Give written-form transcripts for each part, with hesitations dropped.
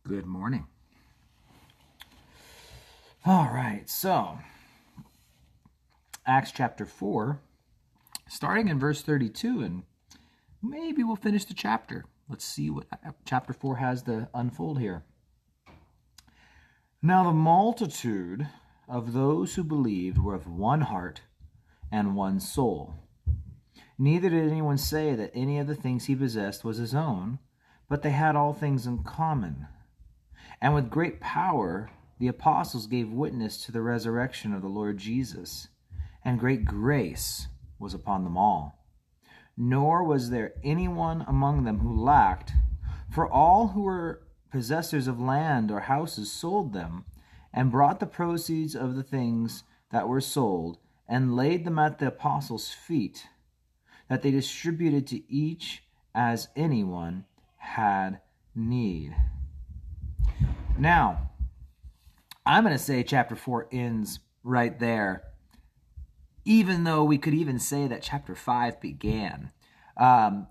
Good morning. All right, so Acts chapter 4, starting in verse 32, and maybe we'll finish the chapter. Let's see what chapter 4 has to unfold here. Now the multitude of those who believed were of one heart and one soul. Neither did anyone say that any of the things he possessed was his own, but they had all things in common. And with great power the apostles gave witness to the resurrection of the Lord Jesus, and great grace was upon them all. Nor was there anyone among them who lacked, for all who were possessors of land or houses sold them, and brought the proceeds of the things that were sold, and laid them at the apostles' feet, that they distributed to each as anyone had need. Now, I'm going to say chapter 4 ends right there, even though we could even say that chapter 5 began.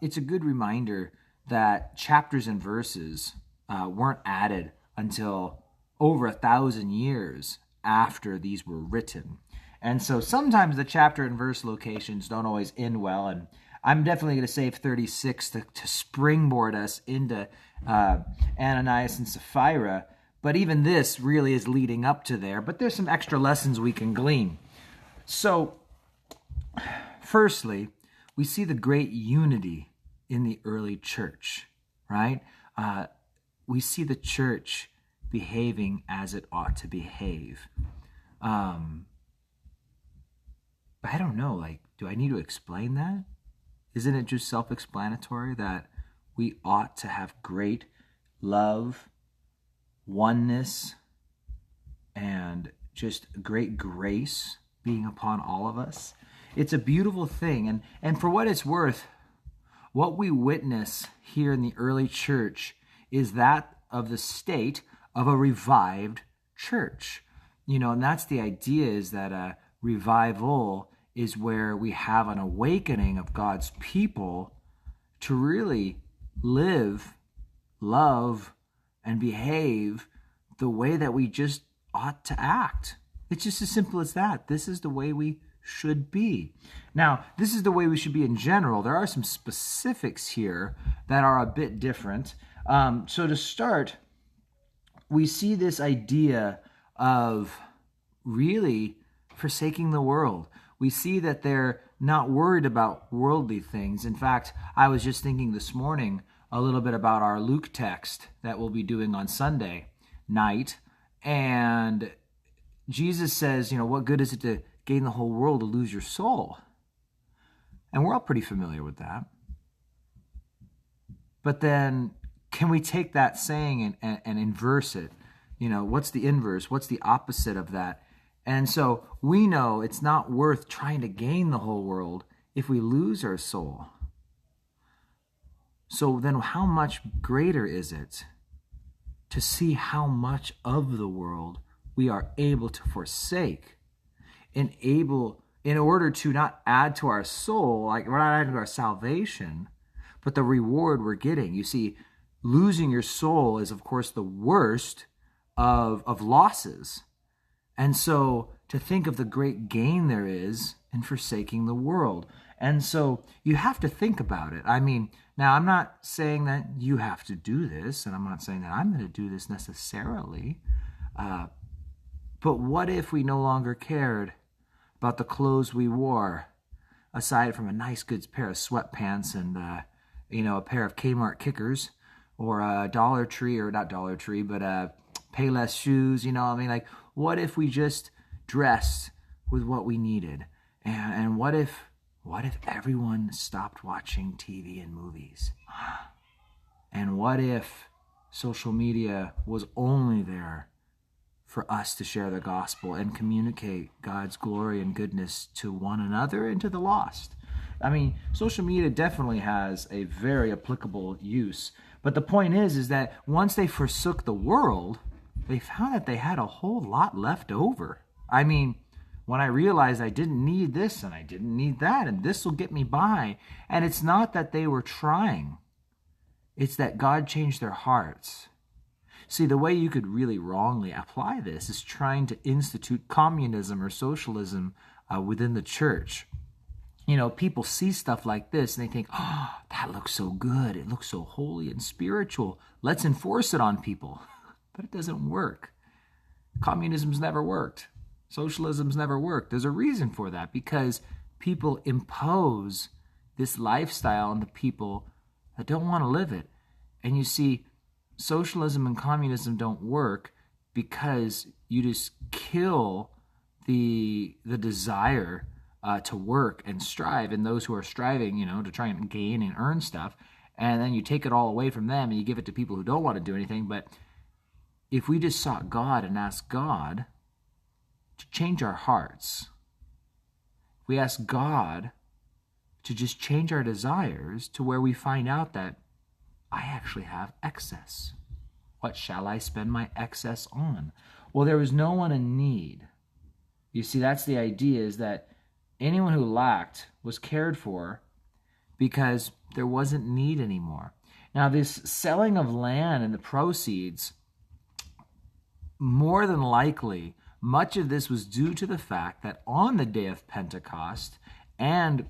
It's a good reminder that chapters and verses weren't added until over 1,000 years after these were written. And so sometimes the chapter and verse locations don't always end well, and I'm definitely going to save 36 to springboard us into Ananias and Sapphira. But even this really is leading up to there. But there's some extra lessons we can glean. So, firstly, we see the great unity in the early church, right? We see the church behaving as it ought to behave. I don't know, do I need to explain that? Isn't it just self-explanatory that we ought to have great love, oneness, and just great grace being upon all of us? It's a beautiful thing. And for what it's worth, what we witness here in the early church is that of the state of a revived church. And that's the idea, is that a revival is where we have an awakening of God's people to really live, love, and behave the way that we just ought to act. It's just as simple as that. This is the way we should be. Now, this is the way we should be in general. There are some specifics here that are a bit different. So to start, we see this idea of really forsaking the world. We see that they're not worried about worldly things. In fact, I was just thinking this morning a little bit about our Luke text that we'll be doing on Sunday night. And Jesus says, what good is it to gain the whole world to lose your soul? And we're all pretty familiar with that. But then can we take that saying and inverse it? What's the inverse? What's the opposite of that? And so we know it's not worth trying to gain the whole world if we lose our soul. So then how much greater is it to see how much of the world we are able to forsake in order to not add to our soul, like we're not adding to our salvation, but the reward we're getting. You see, losing your soul is, of course, the worst of losses. And so to think of the great gain there is in forsaking the world. And so you have to think about it. Now I'm not saying that you have to do this, and I'm not saying that I'm going to do this necessarily. But what if we no longer cared about the clothes we wore, aside from a nice good pair of sweatpants and a pair of Kmart kickers, or a Dollar Tree, or not Dollar Tree, but Payless shoes? What if we just dressed with what we needed? And what if everyone stopped watching TV and movies? And what if social media was only there for us to share the gospel and communicate God's glory and goodness to one another and to the lost? Social media definitely has a very applicable use. But the point is that once they forsook the world, they found that they had a whole lot left over. When I realized I didn't need this and I didn't need that, and this will get me by. And it's not that they were trying. It's that God changed their hearts. See, the way you could really wrongly apply this is trying to institute communism or socialism within the church. People see stuff like this and they think, oh, that looks so good. It looks so holy and spiritual. Let's enforce it on people. But it doesn't work. Communism's never worked. Socialism's never worked. There's a reason for that, because people impose this lifestyle on the people that don't want to live it. And you see, socialism and communism don't work because you just kill the desire to work and strive, and those who are striving, to try and gain and earn stuff, and then you take it all away from them and you give it to people who don't want to do anything. But if we just sought God and asked God to change our hearts, if we ask God to just change our desires to where we find out that I actually have excess. What shall I spend my excess on? Well, there was no one in need. You see, that's the idea, is that anyone who lacked was cared for because there wasn't need anymore. Now, this selling of land and the proceeds, more than likely, much of this was due to the fact that on the day of Pentecost and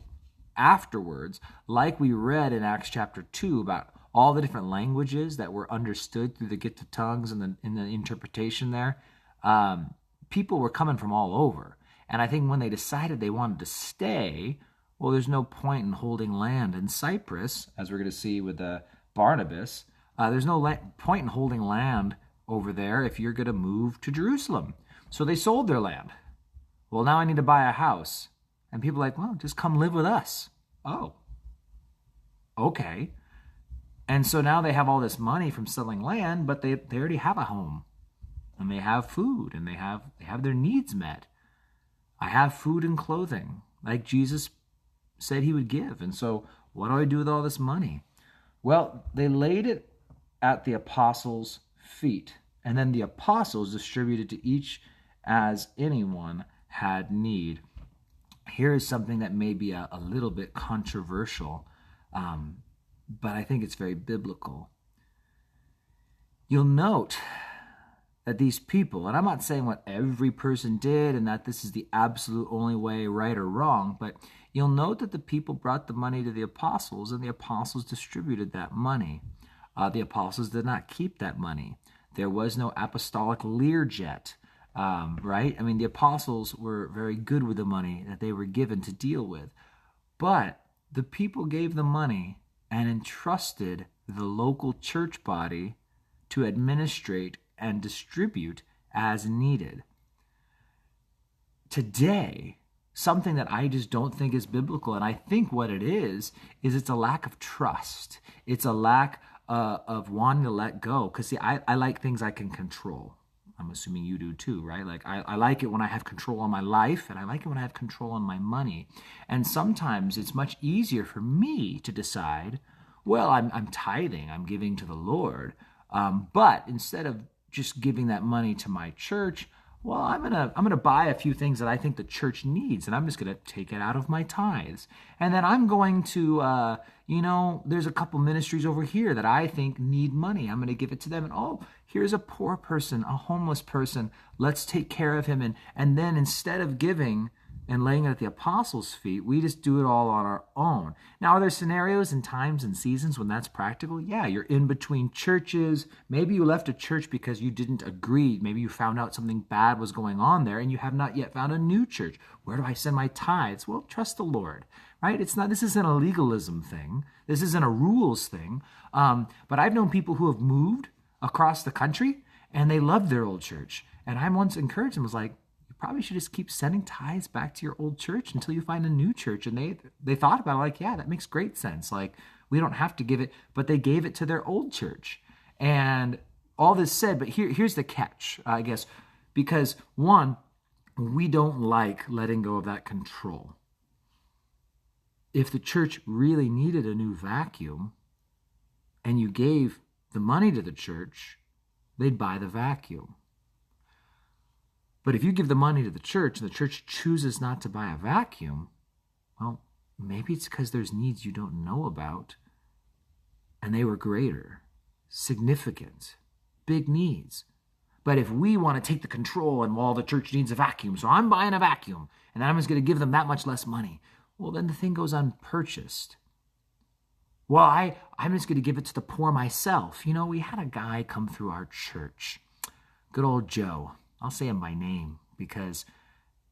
afterwards, like we read in Acts chapter 2 about all the different languages that were understood through the gift of tongues and in the interpretation there, people were coming from all over. And I think when they decided they wanted to stay, well, there's no point in holding land in Cyprus, as we're going to see with Barnabas. There's no point in holding land over there if you're going to move to Jerusalem. So they sold their land. Well, now I need to buy a house. And people are like, well, just come live with us. Oh, okay. And so now they have all this money from selling land, but they already have a home. And they have food, and they have their needs met. I have food and clothing, like Jesus said he would give. And so what do I do with all this money? Well, they laid it at the apostles' feet. And then the apostles distributed to each as anyone had need. Here is something that may be a little bit controversial, but I think it's very biblical. You'll note that these people, and I'm not saying what every person did and that this is the absolute only way, right or wrong, but you'll note that the people brought the money to the apostles and the apostles distributed that money. The apostles did not keep that money. There was no apostolic Learjet, right? I mean, the apostles were very good with the money that they were given to deal with. But the people gave the money and entrusted the local church body to administrate and distribute as needed. Today, something that I just don't think is biblical, and I think what it is it's a lack of trust. It's a lack of wanting to let go. Because see, I like things I can control. I'm assuming you do too, right? Like I like it when I have control on my life, and I like it when I have control on my money. And sometimes it's much easier for me to decide, well, I'm tithing, I'm giving to the Lord, but instead of just giving that money to my church, well, I'm gonna buy a few things that I think the church needs, and I'm just gonna take it out of my tithes. And then I'm going to, there's a couple ministries over here that I think need money. I'm gonna give it to them. And oh, here's a poor person, a homeless person. Let's take care of him. And then instead of giving and laying it at the apostles' feet, we just do it all on our own. Now, are there scenarios and times and seasons when that's practical? Yeah, you're in between churches. Maybe you left a church because you didn't agree. Maybe you found out something bad was going on there and you have not yet found a new church. Where do I send my tithes? Well, trust the Lord, right? This isn't a legalism thing. This isn't a rules thing. But I've known people who have moved across the country and they loved their old church. And I once encouraged them, was like, probably should just keep sending tithes back to your old church until you find a new church. And they thought about it like, yeah, that makes great sense. Like, we don't have to give it, but they gave it to their old church. And all this said, but here's the catch, I guess, because one, we don't like letting go of that control. If the church really needed a new vacuum and you gave the money to the church, they'd buy the vacuum. But if you give the money to the church and the church chooses not to buy a vacuum, well, maybe it's because there's needs you don't know about and they were greater, significant. big needs. But if we want to take the control and, well, the church needs a vacuum, so I'm buying a vacuum, and I'm just going to give them that much less money, well, then the thing goes unpurchased. Well, I'm just going to give it to the poor myself. You know, we had a guy come through our church, good old Joe. I'll say him by name because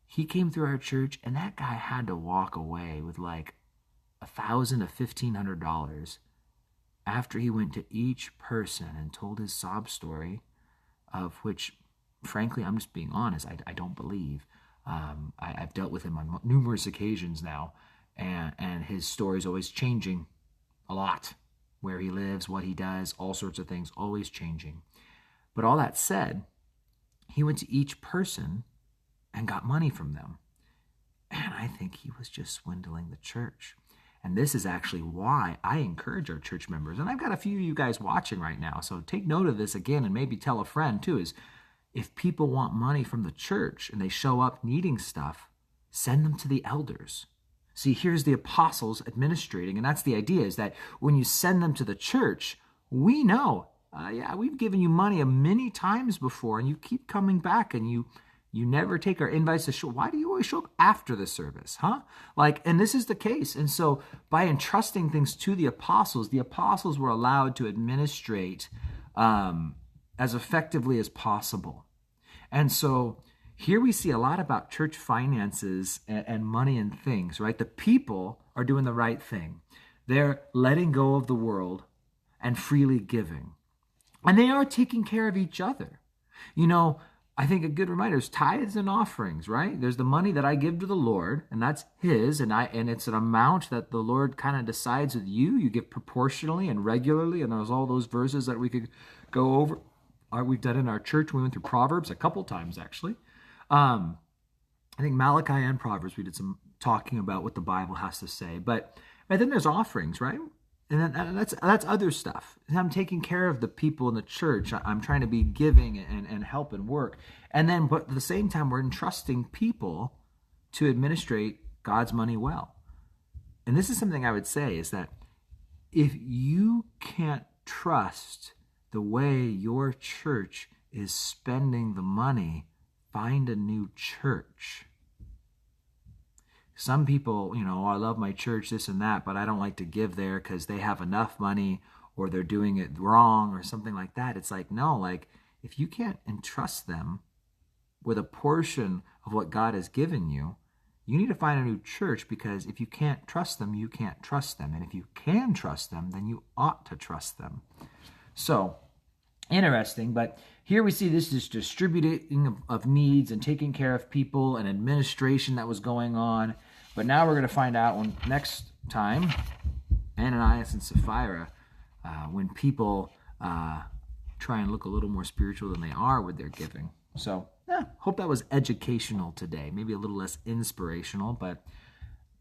he came through our church, and that guy had to walk away with like $1,000 to $1,500 after he went to each person and told his sob story, of which, frankly, I'm just being honest, I don't believe. I've dealt with him on numerous occasions now, and his story is always changing a lot. Where he lives, what he does, all sorts of things, always changing. But all that said, he went to each person and got money from them. And I think he was just swindling the church. And this is actually why I encourage our church members, and I've got a few of you guys watching right now, so take note of this again and maybe tell a friend too, is if people want money from the church and they show up needing stuff, send them to the elders. See, here's the apostles administrating, and that's the idea, is that when you send them to the church, we know, we've given you money many times before, and you keep coming back, and you never take our invites to show. Why do you always show up after the service, huh? And this is the case. And so by entrusting things to the apostles were allowed to administrate as effectively as possible. And so here we see a lot about church finances and money and things, right? The people are doing the right thing. They're letting go of the world and freely giving. And they are taking care of each other. You know, I think a good reminder is tithes and offerings, right? There's the money that I give to the Lord, and that's His, and it's an amount that the Lord kind of decides with you. You give proportionally and regularly, and there's all those verses that we could go over. We've done in our church. We went through Proverbs a couple times, actually. I think Malachi and Proverbs, we did some talking about what the Bible has to say. But then there's offerings, right? And then that's other stuff. I'm taking care of the people in the church. I'm trying to be giving and help and work. And then, but at the same time, we're entrusting people to administrate God's money well. And this is something I would say is that if you can't trust the way your church is spending the money, find a new church. Some people, I love my church, this and that, but I don't like to give there because they have enough money or they're doing it wrong or something like that. It's like, no, if you can't entrust them with a portion of what God has given you, you need to find a new church, because if you can't trust them, you can't trust them. And if you can trust them, then you ought to trust them. So, interesting, but here we see this distributing of needs and taking care of people and administration that was going on. But now we're going to find out when next time, Ananias and Sapphira, when people try and look a little more spiritual than they are with their giving. So, hope that was educational today. Maybe a little less inspirational, but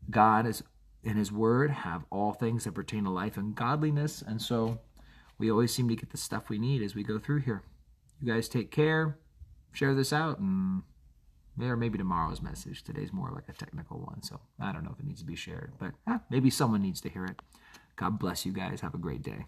God is in His Word have all things that pertain to life and godliness, and so we always seem to get the stuff we need as we go through here. You guys take care, share this out, and maybe tomorrow's message. Today's more like a technical one, so I don't know if it needs to be shared, but maybe someone needs to hear it. God bless you guys. Have a great day.